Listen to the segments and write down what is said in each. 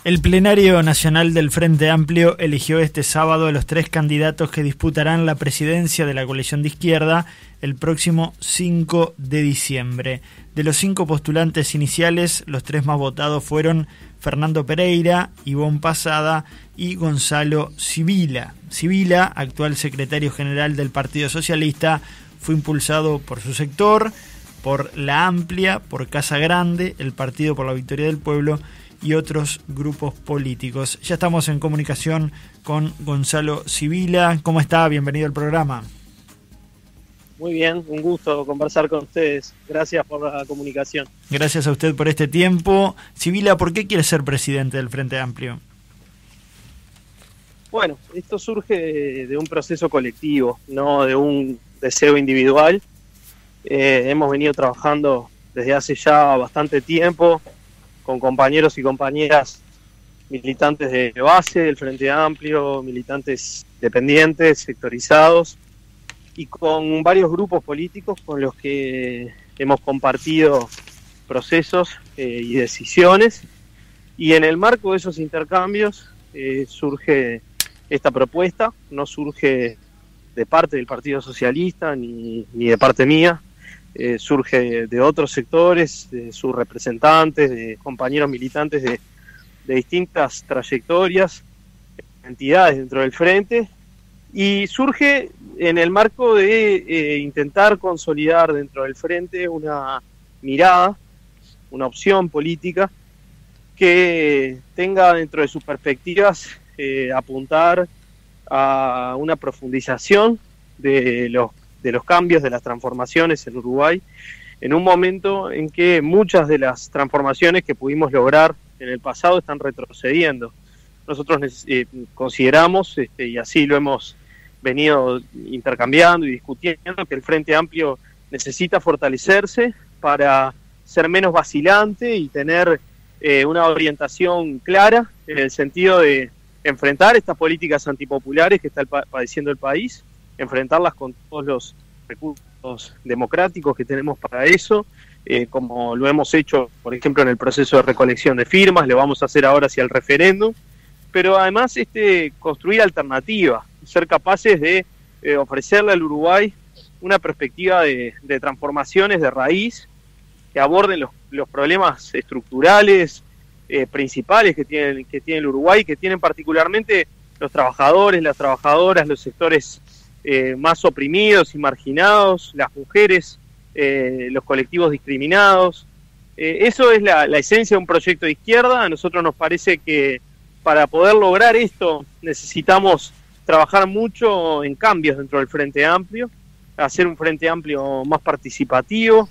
El Plenario Nacional del Frente Amplio eligió este sábado a los 3 candidatos que disputarán la presidencia de la coalición de izquierda el próximo 5 de diciembre. De los 5 postulantes iniciales, los 3 más votados fueron Fernando Pereira, Ivonne Pasada y Gonzalo Sibila. Sibila, actual secretario general del Partido Socialista, fue impulsado por su sector, por La Amplia, por Casa Grande, el Partido por la Victoria del Pueblo y otros grupos políticos. Ya estamos en comunicación con Gonzalo Sibila. ¿Cómo está? Bienvenido al programa. Muy bien, un gusto conversar con ustedes. Gracias por la comunicación. Gracias a usted por este tiempo. Sibila, ¿por qué quiere ser presidente del Frente Amplio? Bueno, esto surge de un proceso colectivo, no de un deseo individual. Hemos venido trabajando desde hace ya bastante tiempo con compañeros y compañeras militantes de base del Frente Amplio, militantes dependientes, sectorizados, y con varios grupos políticos con los que hemos compartido procesos y decisiones. Y en el marco de esos intercambios surge esta propuesta, no surge de parte del Partido Socialista ni de parte mía. Surge de otros sectores, de sus representantes, de compañeros militantes de distintas trayectorias, entidades dentro del Frente, y surge en el marco de intentar consolidar dentro del Frente una mirada, una opción política que tenga dentro de sus perspectivas apuntar a una profundización de los cambios, de las transformaciones en Uruguay, en un momento en que muchas de las transformaciones que pudimos lograr en el pasado están retrocediendo. Nosotros consideramos, y así lo hemos venido intercambiando y discutiendo, que el Frente Amplio necesita fortalecerse para ser menos vacilante y tener una orientación clara en el sentido de enfrentar estas políticas antipopulares que está padeciendo el país, enfrentarlas con todos los recursos democráticos que tenemos para eso, como lo hemos hecho, por ejemplo, en el proceso de recolección de firmas, lo vamos a hacer ahora hacia el referéndum, pero además construir alternativas, ser capaces de ofrecerle al Uruguay una perspectiva de transformaciones de raíz que aborden los problemas estructurales principales que tiene el Uruguay, que tienen particularmente los trabajadores, las trabajadoras, los sectores más oprimidos y marginados, las mujeres, los colectivos discriminados. Eso es la esencia de un proyecto de izquierda. A nosotros nos parece que para poder lograr esto necesitamos trabajar mucho en cambios dentro del Frente Amplio, hacer un Frente Amplio más participativo,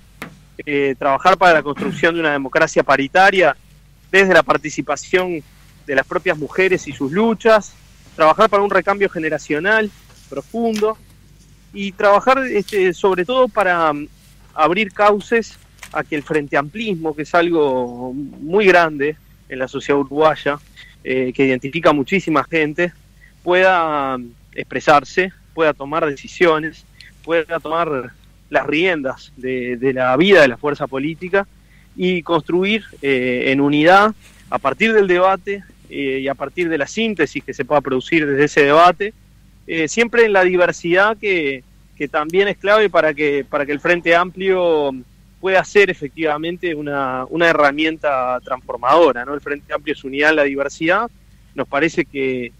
trabajar para la construcción de una democracia paritaria desde la participación de las propias mujeres y sus luchas, trabajar para un recambio generacional profundo y trabajar sobre todo para abrir cauces a que el frente amplismo, que es algo muy grande en la sociedad uruguaya, que identifica a muchísima gente, pueda expresarse, pueda tomar decisiones, pueda tomar las riendas de la vida de la fuerza política y construir en unidad a partir del debate y a partir de la síntesis que se pueda producir desde ese debate, siempre en la diversidad que también es clave para que el Frente Amplio pueda ser efectivamente una herramienta transformadora, ¿no? El Frente Amplio es unidad en la diversidad. Nos parece que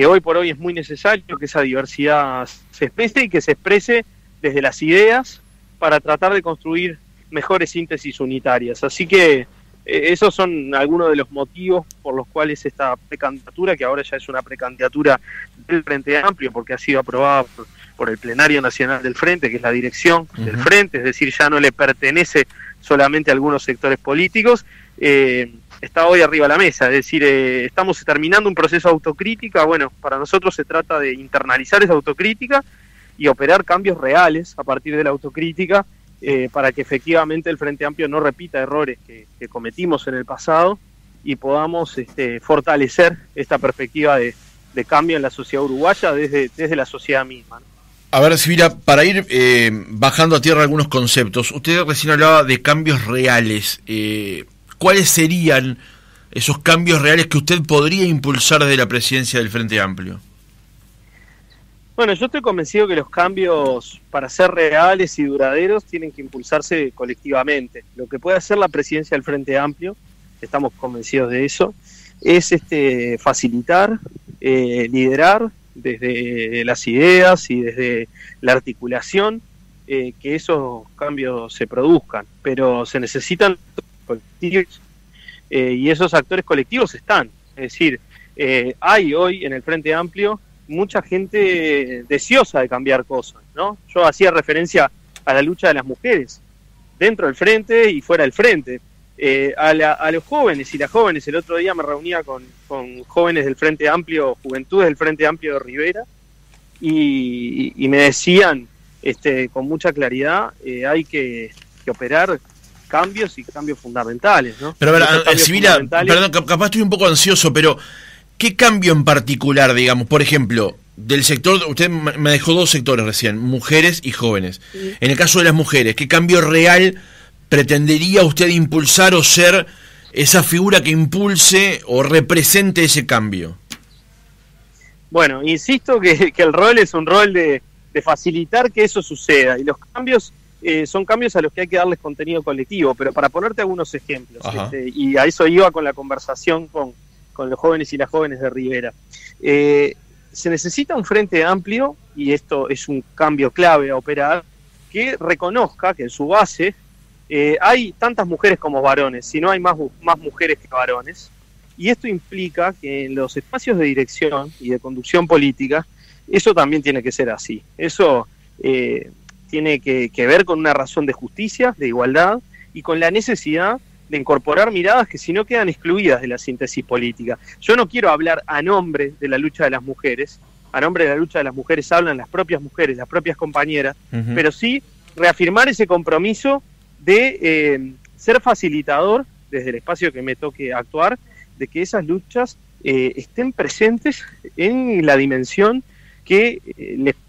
hoy por hoy es muy necesario que esa diversidad se exprese y que se exprese desde las ideas para tratar de construir mejores síntesis unitarias. Así que esos son algunos de los motivos por los cuales esta precandidatura, que ahora ya es una precandidatura del Frente Amplio, porque ha sido aprobada por el Plenario Nacional del Frente, que es la dirección del Frente, es decir, ya no le pertenece solamente a algunos sectores políticos, está hoy arriba de la mesa. Es decir, estamos terminando un proceso de autocrítica. Bueno, para nosotros se trata de internalizar esa autocrítica y operar cambios reales a partir de la autocrítica, para que efectivamente el Frente Amplio no repita errores que cometimos en el pasado y podamos fortalecer esta perspectiva de cambio en la sociedad uruguaya desde la sociedad misma, ¿no? A ver, Sibila, para ir bajando a tierra algunos conceptos, usted recién hablaba de cambios reales. ¿Cuáles serían esos cambios reales que usted podría impulsar desde la presidencia del Frente Amplio? Bueno, yo estoy convencido que los cambios, para ser reales y duraderos, tienen que impulsarse colectivamente. Lo que puede hacer la presidencia del Frente Amplio, estamos convencidos de eso, es facilitar, liderar desde las ideas y desde la articulación que esos cambios se produzcan. Pero se necesitan colectivos y esos actores colectivos están. Es decir, hay hoy en el Frente Amplio mucha gente deseosa de cambiar cosas, ¿no? Yo hacía referencia a la lucha de las mujeres, dentro del Frente y fuera del Frente. A los jóvenes y las jóvenes, el otro día me reunía con jóvenes del Frente Amplio, juventudes del Frente Amplio de Rivera, y me decían con mucha claridad, hay que operar cambios y cambios fundamentales, ¿no? Pero a ver, Sibila, perdón, capaz estoy un poco ansioso, pero ¿qué cambio en particular, digamos, por ejemplo, del sector, usted me dejó dos sectores recién, mujeres y jóvenes? Sí. En el caso de las mujeres, ¿qué cambio real pretendería usted impulsar o ser esa figura que impulse o represente ese cambio? Bueno, insisto que el rol es un rol de facilitar que eso suceda, y los cambios son cambios a los que hay que darles contenido colectivo, pero para ponerte algunos ejemplos, y a eso iba con la conversación con los jóvenes y las jóvenes de Rivera. Se necesita un Frente Amplio, y esto es un cambio clave a operar, que reconozca que en su base hay tantas mujeres como varones, si no hay más mujeres que varones, y esto implica que en los espacios de dirección y de conducción política, eso también tiene que ser así. Eso tiene que ver con una razón de justicia, de igualdad, y con la necesidad de incorporar miradas que si no quedan excluidas de la síntesis política. Yo no quiero hablar a nombre de la lucha de las mujeres, a nombre de la lucha de las mujeres hablan las propias mujeres, las propias compañeras, pero sí reafirmar ese compromiso de ser facilitador, desde el espacio que me toque actuar, de que esas luchas estén presentes en la dimensión que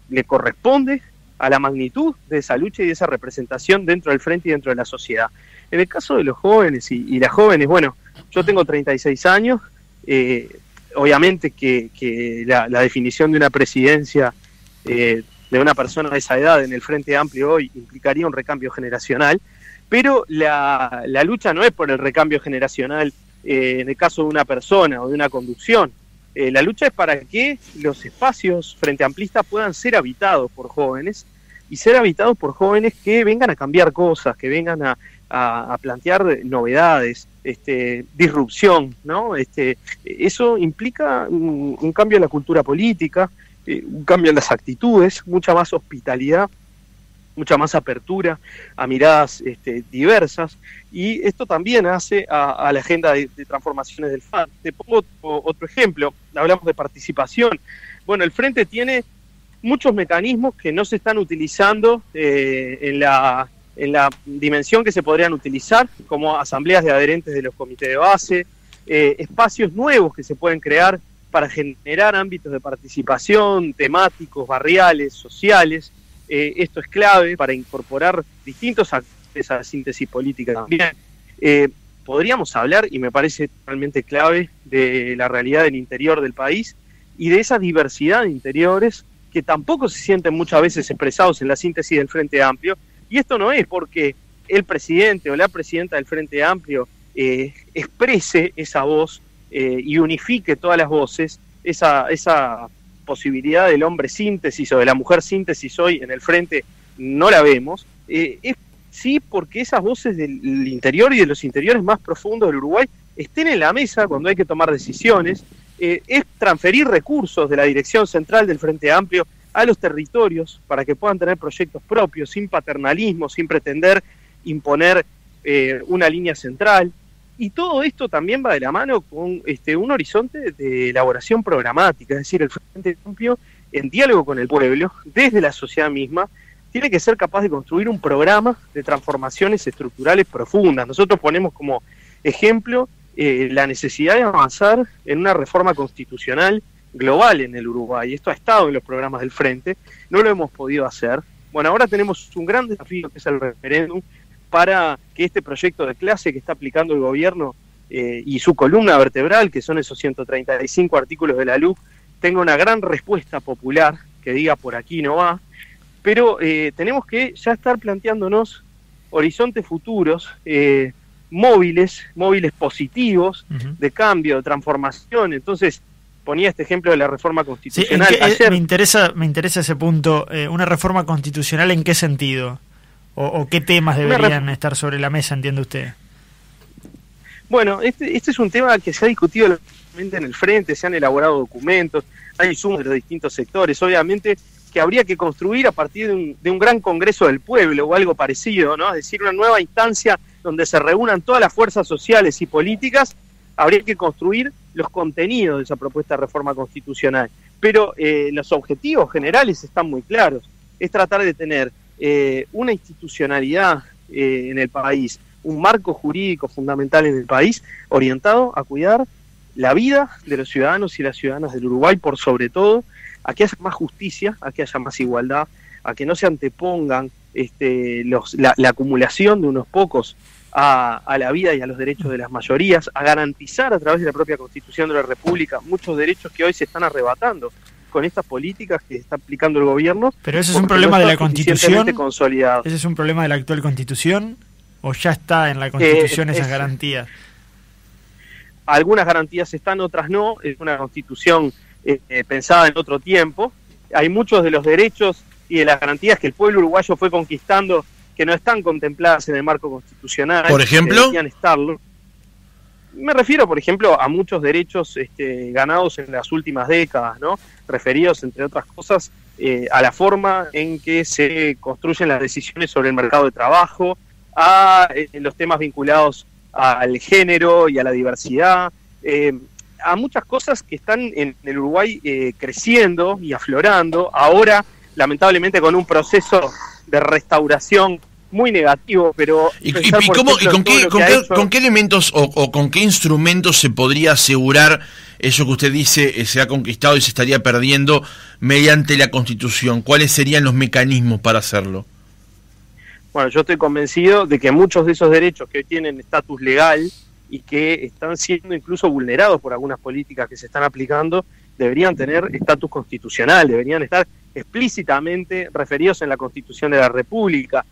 le corresponde a la magnitud de esa lucha y de esa representación dentro del Frente y dentro de la sociedad. En el caso de los jóvenes y las jóvenes, bueno, yo tengo 36 años, obviamente que la definición de una presidencia de una persona de esa edad en el Frente Amplio hoy implicaría un recambio generacional, pero la lucha no es por el recambio generacional en el caso de una persona o de una conducción. La lucha es para que los espacios frente amplistas puedan ser habitados por jóvenes, y ser habitados por jóvenes que vengan a cambiar cosas, que vengan a plantear novedades, disrupción, ¿no? Eso implica un cambio en la cultura política, un cambio en las actitudes, mucha más hospitalidad, mucha más apertura a miradas diversas, y esto también hace a la agenda de transformaciones del FAN. Te pongo otro ejemplo, hablamos de participación. Bueno, el Frente tiene muchos mecanismos que no se están utilizando en la dimensión que se podrían utilizar, como asambleas de adherentes de los comités de base, espacios nuevos que se pueden crear para generar ámbitos de participación temáticos, barriales, sociales. Esto es clave para incorporar distintos actores a la síntesis política también. Podríamos hablar, y me parece totalmente clave, de la realidad del interior del país y de esa diversidad de interiores que tampoco se sienten muchas veces expresados en la síntesis del Frente Amplio. Y esto no es porque el presidente o la presidenta del Frente Amplio exprese esa voz y unifique todas las voces, esa posibilidad del hombre síntesis o de la mujer síntesis hoy en el Frente no la vemos, es sí porque esas voces del interior y de los interiores más profundos del Uruguay estén en la mesa cuando hay que tomar decisiones, es transferir recursos de la dirección central del Frente Amplio a los territorios para que puedan tener proyectos propios, sin paternalismo, sin pretender imponer una línea central. Y todo esto también va de la mano con un horizonte de elaboración programática, es decir, el Frente Amplio, en diálogo con el pueblo, desde la sociedad misma, tiene que ser capaz de construir un programa de transformaciones estructurales profundas. Nosotros ponemos como ejemplo la necesidad de avanzar en una reforma constitucional global en el Uruguay. Esto ha estado en los programas del Frente, no lo hemos podido hacer. Bueno, ahora tenemos un gran desafío que es el referéndum para que este proyecto de clase que está aplicando el gobierno y su columna vertebral, que son esos 135 artículos de la LUC, tenga una gran respuesta popular, que diga por aquí no va, pero tenemos que ya estar planteándonos horizontes futuros, móviles positivos, de cambio, de transformación. Entonces, ponía este ejemplo de la reforma constitucional. Sí, me interesa ese punto. ¿Una reforma constitucional en qué sentido? ¿O qué temas deberían estar sobre la mesa, entiende usted? Bueno, este es un tema que se ha discutido en el frente, se han elaborado documentos, hay insumos de los distintos sectores, obviamente que habría que construir a partir de un gran congreso del pueblo o algo parecido, ¿no? Es decir, una nueva instancia donde se reúnan todas las fuerzas sociales y políticas. Habría que construir los contenidos de esa propuesta de reforma constitucional. Pero los objetivos generales están muy claros. Es tratar de tener una institucionalidad en el país, un marco jurídico fundamental en el país, orientado a cuidar la vida de los ciudadanos y las ciudadanas del Uruguay, por sobre todo, a que haya más justicia, a que haya más igualdad, a que no se antepongan la acumulación de unos pocos a la vida y a los derechos de las mayorías, a garantizar a través de la propia Constitución de la República muchos derechos que hoy se están arrebatando con estas políticas que está aplicando el gobierno. Pero ese es un problema de la Constitución. Consolidado. ¿Ese es un problema de la actual Constitución o ya está en la Constitución esas garantías? Algunas garantías están, otras no. Es una Constitución pensada en otro tiempo. Hay muchos de los derechos y de las garantías que el pueblo uruguayo fue conquistando que no están contempladas en el marco constitucional. ¿Por ejemplo? Deberían estarlo. Me refiero, por ejemplo, a muchos derechos ganados en las últimas décadas, ¿no? Referidos, entre otras cosas, a la forma en que se construyen las decisiones sobre el mercado de trabajo, a los temas vinculados al género y a la diversidad, a muchas cosas que están en el Uruguay creciendo y aflorando, ahora, lamentablemente, con un proceso de restauración muy negativo, pero... ¿Con qué elementos o con qué instrumentos se podría asegurar eso que usted dice se ha conquistado y se estaría perdiendo mediante la Constitución? ¿Cuáles serían los mecanismos para hacerlo? Bueno, yo estoy convencido de que muchos de esos derechos que hoy tienen estatus legal y que están siendo incluso vulnerados por algunas políticas que se están aplicando, deberían tener estatus constitucional, deberían estar explícitamente referidos en la Constitución de la República.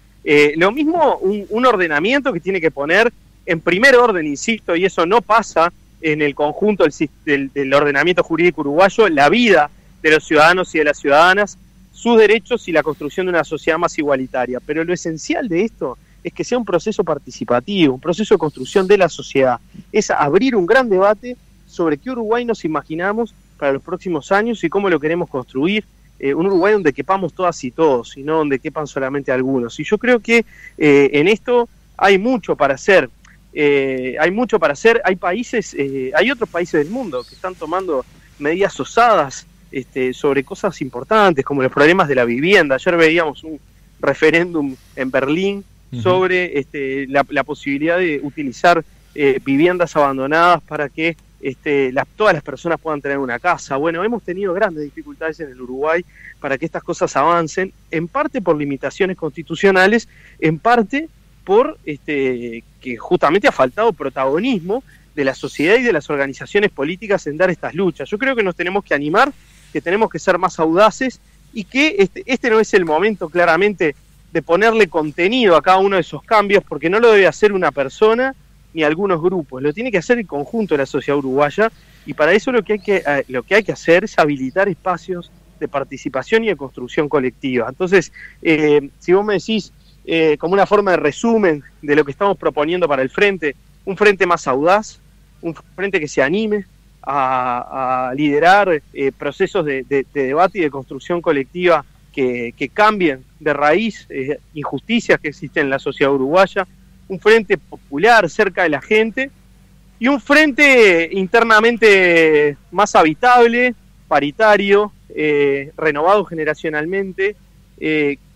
Lo mismo un ordenamiento que tiene que poner en primer orden, insisto, y eso no pasa en el conjunto del ordenamiento jurídico uruguayo, la vida de los ciudadanos y de las ciudadanas, sus derechos y la construcción de una sociedad más igualitaria. Pero lo esencial de esto es que sea un proceso participativo, un proceso de construcción de la sociedad. Es abrir un gran debate sobre qué Uruguay nos imaginamos para los próximos años y cómo lo queremos construir. Un Uruguay donde quepamos todas y todos, y no donde quepan solamente algunos. Y yo creo que en esto hay mucho para hacer. Hay otros países del mundo que están tomando medidas osadas sobre cosas importantes, como los problemas de la vivienda. Ayer veíamos un referéndum en Berlín sobre la posibilidad de utilizar viviendas abandonadas para que todas las personas puedan tener una casa. Bueno, hemos tenido grandes dificultades en el Uruguay para que estas cosas avancen, en parte por limitaciones constitucionales, en parte por que justamente ha faltado protagonismo de la sociedad y de las organizaciones políticas en dar estas luchas. Yo creo que nos tenemos que animar, que tenemos que ser más audaces y que este no es el momento claramente de ponerle contenido a cada uno de esos cambios, porque no lo debe hacer una persona ni algunos grupos, lo tiene que hacer el conjunto de la sociedad uruguaya, y para eso lo que hay que hacer es habilitar espacios de participación y de construcción colectiva. Entonces, si vos me decís, como una forma de resumen de lo que estamos proponiendo para el frente, un frente más audaz, un frente que se anime a liderar procesos de debate y de construcción colectiva que cambien de raíz injusticias que existen en la sociedad uruguaya, un frente popular cerca de la gente y un frente internamente más habitable, paritario, renovado generacionalmente,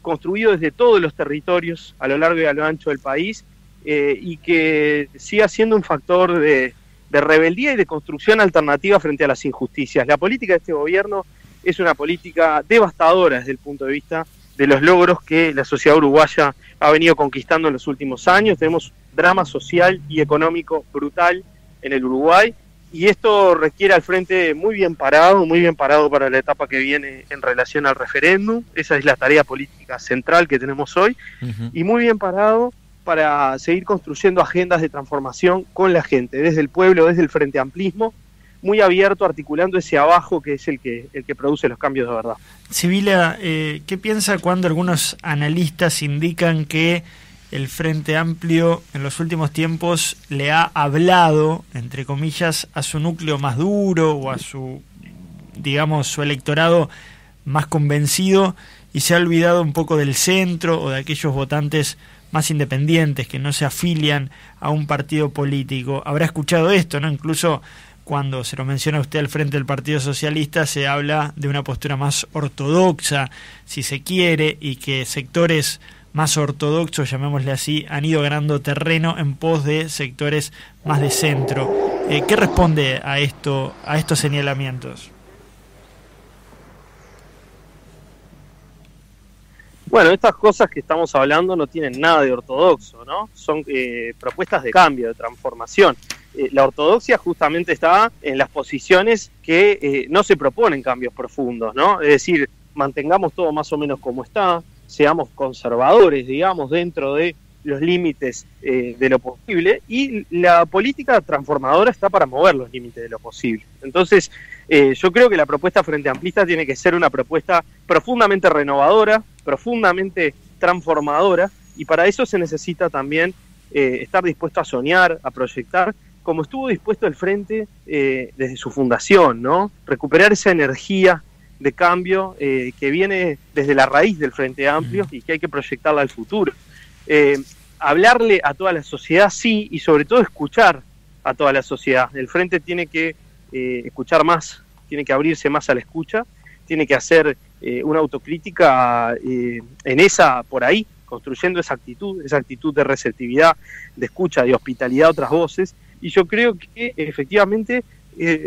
construido desde todos los territorios a lo largo y a lo ancho del país, y que siga siendo un factor de rebeldía y de construcción alternativa frente a las injusticias. La política de este gobierno es una política devastadora desde el punto de vista de los logros que la sociedad uruguaya ha venido conquistando en los últimos años. Tenemos drama social y económico brutal en el Uruguay, y esto requiere al frente muy bien parado para la etapa que viene en relación al referéndum. Esa es la tarea política central que tenemos hoy, y muy bien parado para seguir construyendo agendas de transformación con la gente, desde el pueblo, desde el frente amplismo, muy abierto, articulando ese abajo que es el que produce los cambios de verdad. Sibila, ¿qué piensa cuando algunos analistas indican que el Frente Amplio en los últimos tiempos le ha hablado, entre comillas, a su núcleo más duro o a su, digamos, su electorado más convencido, y se ha olvidado un poco del centro o de aquellos votantes más independientes que no se afilian a un partido político? Habrá escuchado esto, ¿no? Incluso cuando se lo menciona a usted al frente del Partido Socialista, se habla de una postura más ortodoxa, si se quiere, y que sectores más ortodoxos, llamémosle así, han ido ganando terreno en pos de sectores más de centro. ¿Qué responde a estos señalamientos? Bueno, estas cosas que estamos hablando no tienen nada de ortodoxo, ¿no? Son propuestas de cambio, de transformación. La ortodoxia justamente está en las posiciones que no se proponen cambios profundos, ¿no? Es decir, mantengamos todo más o menos como está, seamos conservadores, digamos, dentro de los límites de lo posible, y la política transformadora está para mover los límites de lo posible. Entonces, yo creo que la propuesta Frente Amplista tiene que ser una propuesta profundamente renovadora, profundamente transformadora, y para eso se necesita también estar dispuesto a soñar, a proyectar, como estuvo dispuesto el Frente desde su fundación, ¿no? Recuperar esa energía de cambio que viene desde la raíz del Frente Amplio y que hay que proyectarla al futuro. Hablarle a toda la sociedad, sí, y sobre todo escuchar a toda la sociedad. El Frente tiene que escuchar más, tiene que abrirse más a la escucha, tiene que hacer una autocrítica por ahí, construyendo esa actitud de receptividad, de escucha, de hospitalidad a otras voces. Y yo creo que efectivamente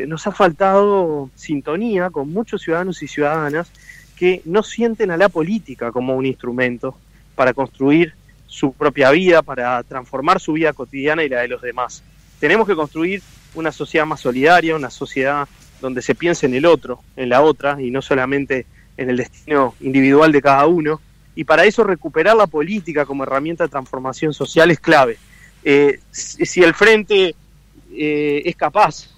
nos ha faltado sintonía con muchos ciudadanos y ciudadanas que no sienten a la política como un instrumento para construir su propia vida, para transformar su vida cotidiana y la de los demás. Tenemos que construir una sociedad más solidaria, una sociedad donde se piense en el otro, en la otra, y no solamente en el destino individual de cada uno. Y para eso recuperar la política como herramienta de transformación social es clave. Si el Frente es capaz,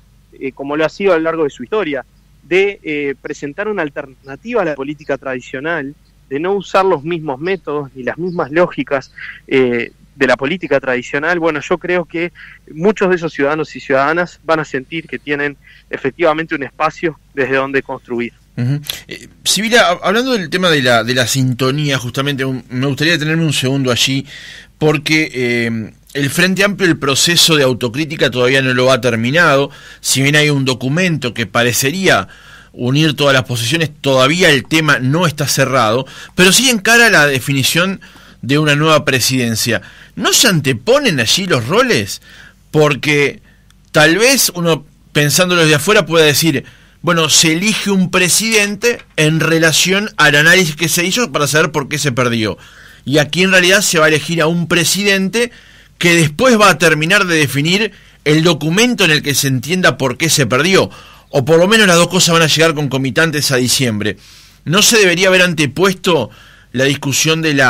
como lo ha sido a lo largo de su historia, de presentar una alternativa a la política tradicional, de no usar los mismos métodos ni las mismas lógicas de la política tradicional, bueno, yo creo que muchos de esos ciudadanos y ciudadanas van a sentir que tienen efectivamente un espacio desde donde construir. Sibila, hablando del tema de la sintonía, justamente me gustaría detenerme un segundo allí, porque el Frente Amplio, el proceso de autocrítica todavía no lo ha terminado. Si bien hay un documento que parecería unir todas las posiciones, todavía el tema no está cerrado, pero sí encara la definición de una nueva presidencia. ¿No se anteponen allí los roles? Porque tal vez uno, pensándolo desde afuera, pueda decir, bueno, se elige un presidente en relación al análisis que se hizo para saber por qué se perdió. Y aquí en realidad se va a elegir a un presidente que después va a terminar de definir el documento en el que se entienda por qué se perdió. O por lo menos las dos cosas van a llegar concomitantes a diciembre. ¿No se debería haber antepuesto la discusión del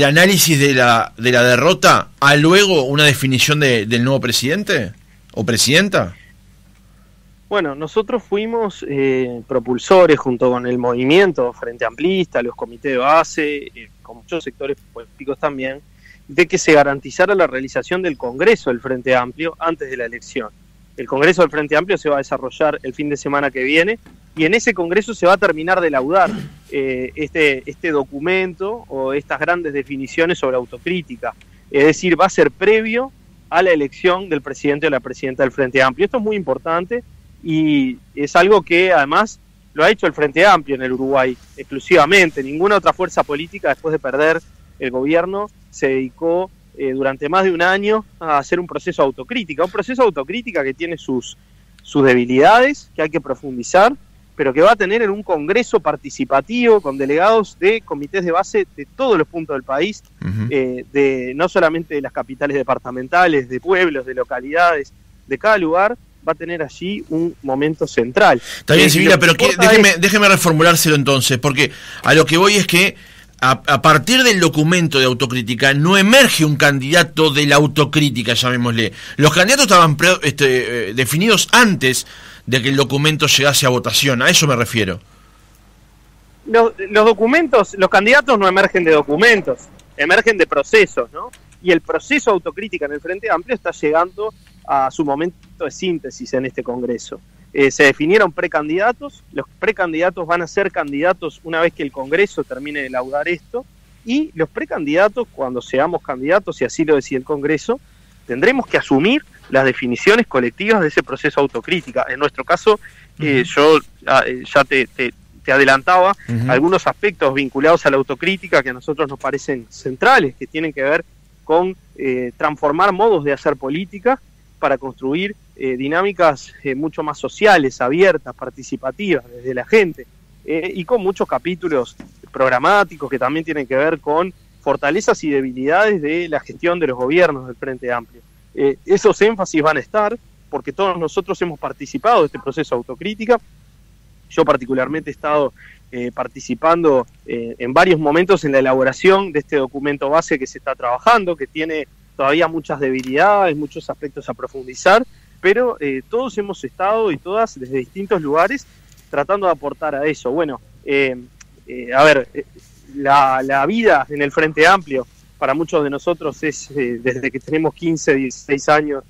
análisis de la derrota a luego una definición del nuevo presidente o presidenta? Bueno, nosotros fuimos propulsores junto con el movimiento Frente Amplista, los comités de base, con muchos sectores políticos también, de que se garantizara la realización del Congreso del Frente Amplio antes de la elección. El Congreso del Frente Amplio se va a desarrollar el fin de semana que viene, y en ese Congreso se va a terminar de laudar este documento o estas grandes definiciones sobre autocrítica. Es decir, va a ser previo a la elección del presidente o la presidenta del Frente Amplio. Esto es muy importante y es algo que además lo ha hecho el Frente Amplio en el Uruguay exclusivamente. Ninguna otra fuerza política, después de perder el gobierno, se dedicó durante más de un año a hacer un proceso de autocrítica que tiene sus debilidades, que hay que profundizar, pero que va a tener en un congreso participativo con delegados de comités de base de todos los puntos del país, no solamente de las capitales departamentales, de pueblos, de localidades, de cada lugar. Va a tener allí un momento central. Está bien, Sibila, pero déjeme reformulárselo entonces, porque a lo que voy es que a partir del documento de autocrítica no emerge un candidato de la autocrítica, llamémosle. Los candidatos estaban definidos antes de que el documento llegase a votación, a eso me refiero. Los documentos, los candidatos no emergen de documentos, emergen de procesos, ¿no? Y el proceso autocrítica en el Frente Amplio está llegando a su momento de síntesis en este Congreso. Se definieron precandidatos, los precandidatos van a ser candidatos una vez que el Congreso termine de laudar esto, y los precandidatos, cuando seamos candidatos, y así lo decide el Congreso, tendremos que asumir las definiciones colectivas de ese proceso autocrítica. En nuestro caso, yo ya te adelantaba algunos aspectos vinculados a la autocrítica que a nosotros nos parecen centrales, que tienen que ver con transformar modos de hacer política para construir dinámicas mucho más sociales, abiertas, participativas, desde la gente, y con muchos capítulos programáticos que también tienen que ver con fortalezas y debilidades de la gestión de los gobiernos del Frente Amplio. Esos énfasis van a estar porque todos nosotros hemos participado de este proceso de autocrítica. Yo particularmente he estado participando en varios momentos en la elaboración de este documento base que se está trabajando, que tiene todavía muchas debilidades, muchos aspectos a profundizar, pero todos hemos estado y todas desde distintos lugares tratando de aportar a eso. Bueno, la vida en el Frente Amplio para muchos de nosotros es, desde que tenemos 15, 16 años,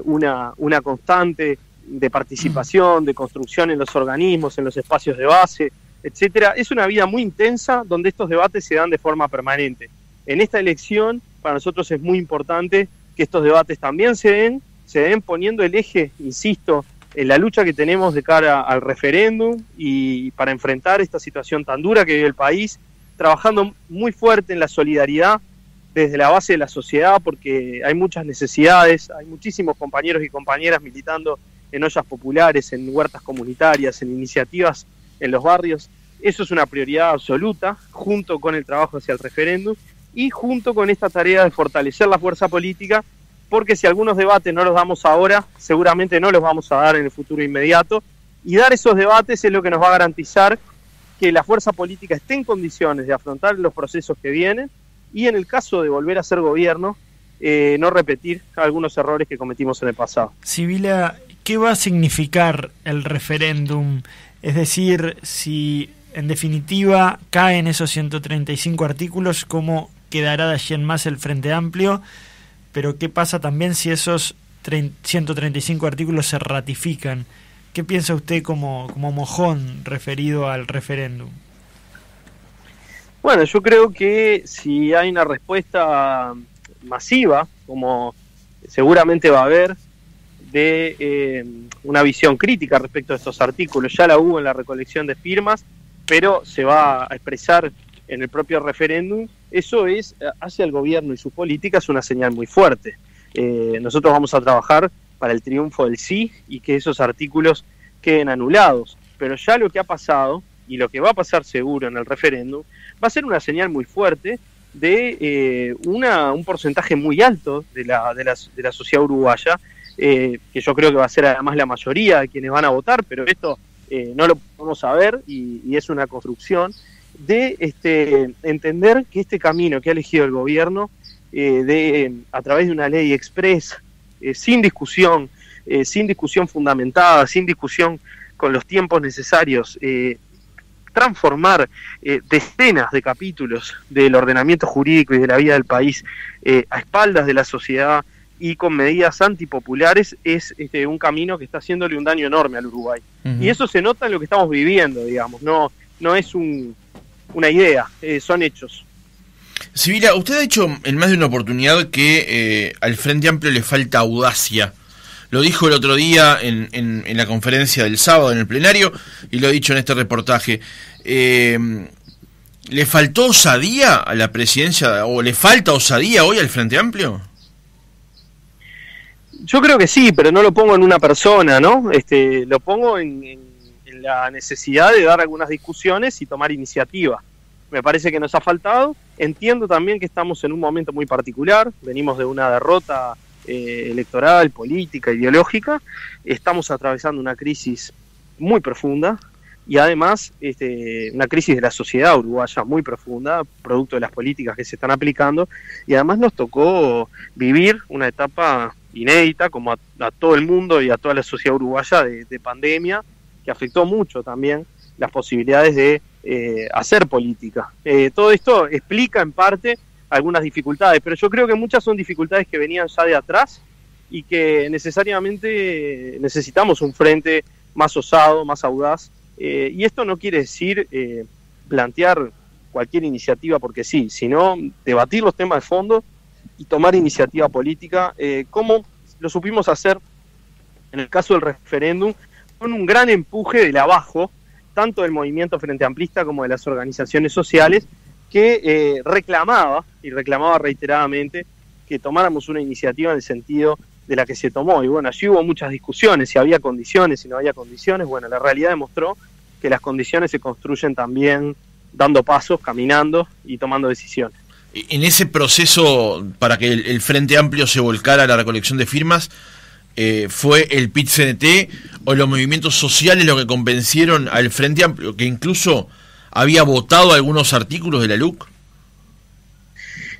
una constante de participación, de construcción en los organismos, en los espacios de base, etcétera. Es una vida muy intensa donde estos debates se dan de forma permanente. En esta elección, para nosotros es muy importante que estos debates también se den poniendo el eje, insisto, en la lucha que tenemos de cara al referéndum y para enfrentar esta situación tan dura que vive el país, trabajando muy fuerte en la solidaridad desde la base de la sociedad, porque hay muchas necesidades, hay muchísimos compañeros y compañeras militando en ollas populares, en huertas comunitarias, en iniciativas en los barrios. Eso es una prioridad absoluta, junto con el trabajo hacia el referéndum y junto con esta tarea de fortalecer la fuerza política, porque si algunos debates no los damos ahora, seguramente no los vamos a dar en el futuro inmediato, y dar esos debates es lo que nos va a garantizar que la fuerza política esté en condiciones de afrontar los procesos que vienen, y en el caso de volver a ser gobierno, no repetir algunos errores que cometimos en el pasado. Sibila, ¿qué va a significar el referéndum? Es decir, si en definitiva caen esos 135 artículos, ¿cómo quedará de allí en más el Frente Amplio? Pero ¿qué pasa también si esos 135 artículos se ratifican? ¿Qué piensa usted como mojón referido al referéndum? Bueno, yo creo que si hay una respuesta masiva, como seguramente va a haber, de una visión crítica respecto a estos artículos, ya la hubo en la recolección de firmas, pero se va a expresar en el propio referéndum, eso es hacia el gobierno y sus políticas una señal muy fuerte. Nosotros vamos a trabajar para el triunfo del sí y que esos artículos queden anulados, pero ya lo que ha pasado y lo que va a pasar seguro en el referéndum va a ser una señal muy fuerte de un porcentaje muy alto de la sociedad uruguaya, que yo creo que va a ser además la mayoría de quienes van a votar, pero esto no lo podemos saber y es una construcción de entender que este camino que ha elegido el gobierno a través de una ley express, sin discusión fundamentada, sin discusión con los tiempos necesarios, transformar decenas de capítulos del ordenamiento jurídico y de la vida del país a espaldas de la sociedad y con medidas antipopulares es un camino que está haciéndole un daño enorme al Uruguay. Y eso se nota en lo que estamos viviendo, digamos, no es una idea, son hechos. Sibila, usted ha dicho en más de una oportunidad que al Frente Amplio le falta audacia. Lo dijo el otro día en la conferencia del sábado en el plenario y lo ha dicho en este reportaje. ¿Le faltó osadía a la presidencia o le falta osadía hoy al Frente Amplio? Yo creo que sí, pero no lo pongo en una persona, ¿no? Lo pongo en en la necesidad de dar algunas discusiones y tomar iniciativa. Me parece que nos ha faltado. Entiendo también que estamos en un momento muy particular, venimos de una derrota electoral, política, ideológica, estamos atravesando una crisis muy profunda y además una crisis de la sociedad uruguaya muy profunda, producto de las políticas que se están aplicando, y además nos tocó vivir una etapa inédita, como a todo el mundo y a toda la sociedad uruguaya, de pandemia, que afectó mucho también las posibilidades de hacer política. Todo esto explica en parte algunas dificultades, pero yo creo que muchas son dificultades que venían ya de atrás y que necesariamente necesitamos un frente más osado, más audaz, y esto no quiere decir plantear cualquier iniciativa porque sí, sino debatir los temas de fondo y tomar iniciativa política, como lo supimos hacer en el caso del referéndum, con un gran empuje del abajo, tanto del movimiento Frente Amplista como de las organizaciones sociales, que reclamaba reiteradamente que tomáramos una iniciativa en el sentido de la que se tomó. Y bueno, allí hubo muchas discusiones, si había condiciones, si no había condiciones. Bueno, la realidad demostró que las condiciones se construyen también dando pasos, caminando y tomando decisiones. En ese proceso, para que el Frente Amplio se volcara a la recolección de firmas, ¿fue el PIT-CNT o los movimientos sociales los que convencieron al Frente Amplio, que incluso había votado algunos artículos de la LUC?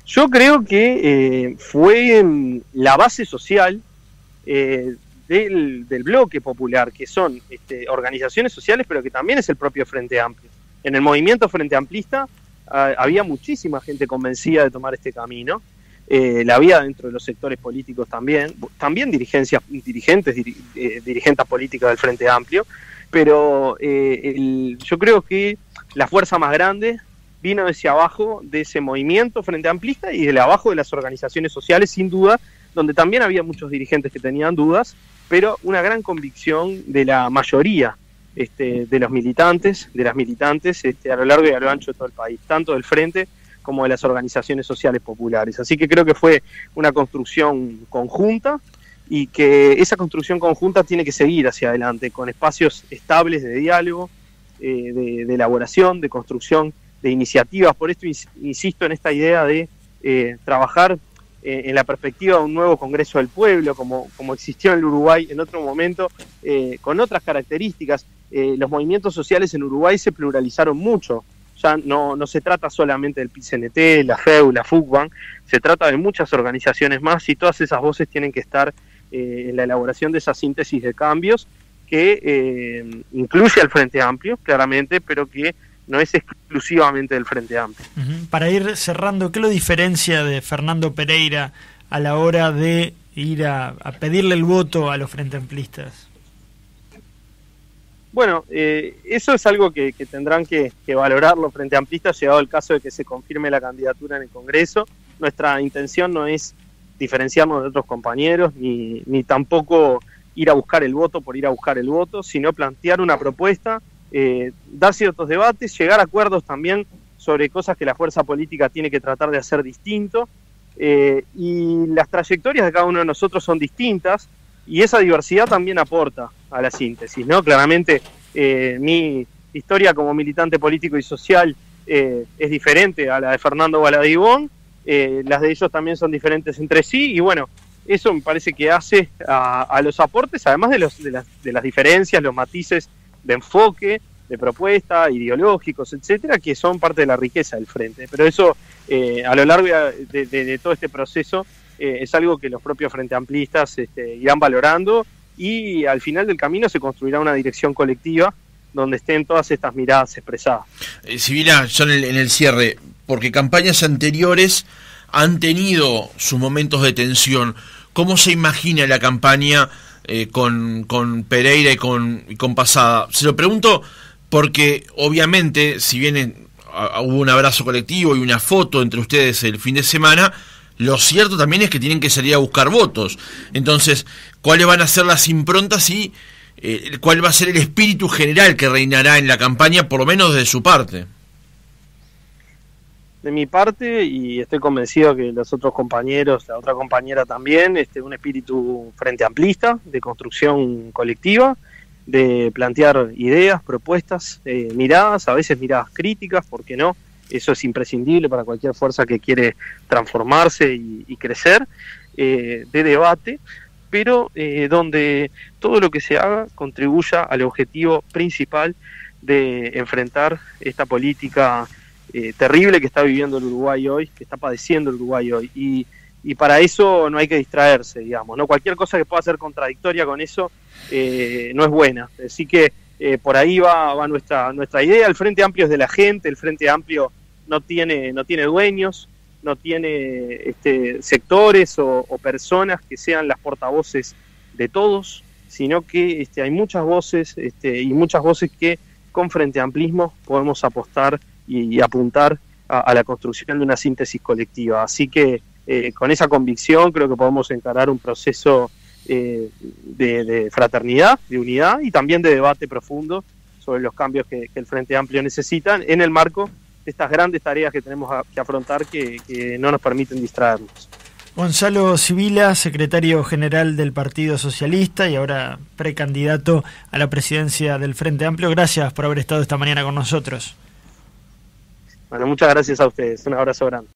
Yo creo que fue la base social del bloque popular, que son organizaciones sociales, pero que también es el propio Frente Amplio. En el movimiento Frente Amplista había muchísima gente convencida de tomar este camino. La había dentro de los sectores políticos también dirigentes políticas del Frente Amplio, pero yo creo que la fuerza más grande vino hacia abajo de ese movimiento Frente Amplista y de abajo de las organizaciones sociales, sin duda, donde también había muchos dirigentes que tenían dudas, pero una gran convicción de la mayoría de los militantes, de las militantes a lo largo y a lo ancho de todo el país, tanto del Frente como de las organizaciones sociales populares. Así que creo que fue una construcción conjunta y que esa construcción conjunta tiene que seguir hacia adelante, con espacios estables de diálogo, de elaboración, de construcción de iniciativas. Por esto insisto en esta idea de trabajar en la perspectiva de un nuevo Congreso del Pueblo, como existió en el Uruguay en otro momento, con otras características. Los movimientos sociales en Uruguay se pluralizaron mucho. Ya no se trata solamente del PIT-CNT, la FEU, la FUCBAN, se trata de muchas organizaciones más, y todas esas voces tienen que estar en la elaboración de esa síntesis de cambios que incluye al Frente Amplio, claramente, pero que no es exclusivamente del Frente Amplio. Para ir cerrando, ¿qué lo diferencia de Fernando Pereira a la hora de ir a pedirle el voto a los Frente Amplistas? Bueno, eso es algo que tendrán que valorar los Frente Amplistas, llegado el caso de que se confirme la candidatura en el Congreso. Nuestra intención no es diferenciarnos de otros compañeros, ni tampoco ir a buscar el voto por ir a buscar el voto, sino plantear una propuesta, dar ciertos debates, llegar a acuerdos también sobre cosas que la fuerza política tiene que tratar de hacer distinto, y las trayectorias de cada uno de nosotros son distintas, y esa diversidad también aporta a la síntesis, ¿no? Claramente mi historia como militante político y social es diferente a la de Fernando o a la de Ivonne, las de ellos también son diferentes entre sí, y bueno, eso me parece que hace a los aportes, además de las diferencias, los matices de enfoque, de propuesta, ideológicos, etcétera, que son parte de la riqueza del Frente. Pero eso, a lo largo de todo este proceso, es algo que los propios Frente Amplistas irán valorando, y al final del camino se construirá una dirección colectiva donde estén todas estas miradas expresadas. Silvina, ya en el cierre, porque campañas anteriores han tenido sus momentos de tensión. ¿Cómo se imagina la campaña con Pereira y con Pasada? Se lo pregunto porque obviamente, si bien hubo un abrazo colectivo y una foto entre ustedes el fin de semana, lo cierto también es que tienen que salir a buscar votos. Entonces, ¿cuáles van a ser las improntas y cuál va a ser el espíritu general que reinará en la campaña, por lo menos de su parte? De mi parte, y estoy convencido que los otros compañeros, la otra compañera también, un espíritu frente amplista, de construcción colectiva, de plantear ideas, propuestas, miradas, a veces miradas críticas, ¿por qué no? Eso es imprescindible para cualquier fuerza que quiere transformarse y crecer, de debate, pero donde todo lo que se haga contribuya al objetivo principal de enfrentar esta política terrible que está viviendo el Uruguay hoy, que está padeciendo el Uruguay hoy. Y para eso no hay que distraerse, digamos, ¿no? Cualquier cosa que pueda ser contradictoria con eso no es buena. Así que por ahí va nuestra idea. El Frente Amplio es de la gente, el Frente Amplio no tiene dueños, no tiene sectores o personas que sean las portavoces de todos, sino que hay muchas voces y muchas voces que con Frente Amplismo podemos apostar y apuntar a la construcción de una síntesis colectiva. Así que con esa convicción creo que podemos encarar un proceso de fraternidad, de unidad y también de debate profundo sobre los cambios que el Frente Amplio necesita en el marco de estas grandes tareas que tenemos que afrontar que no nos permiten distraernos. Gonzalo Sibila, secretario general del Partido Socialista y ahora precandidato a la presidencia del Frente Amplio, gracias por haber estado esta mañana con nosotros. Bueno, muchas gracias a ustedes, un abrazo grande.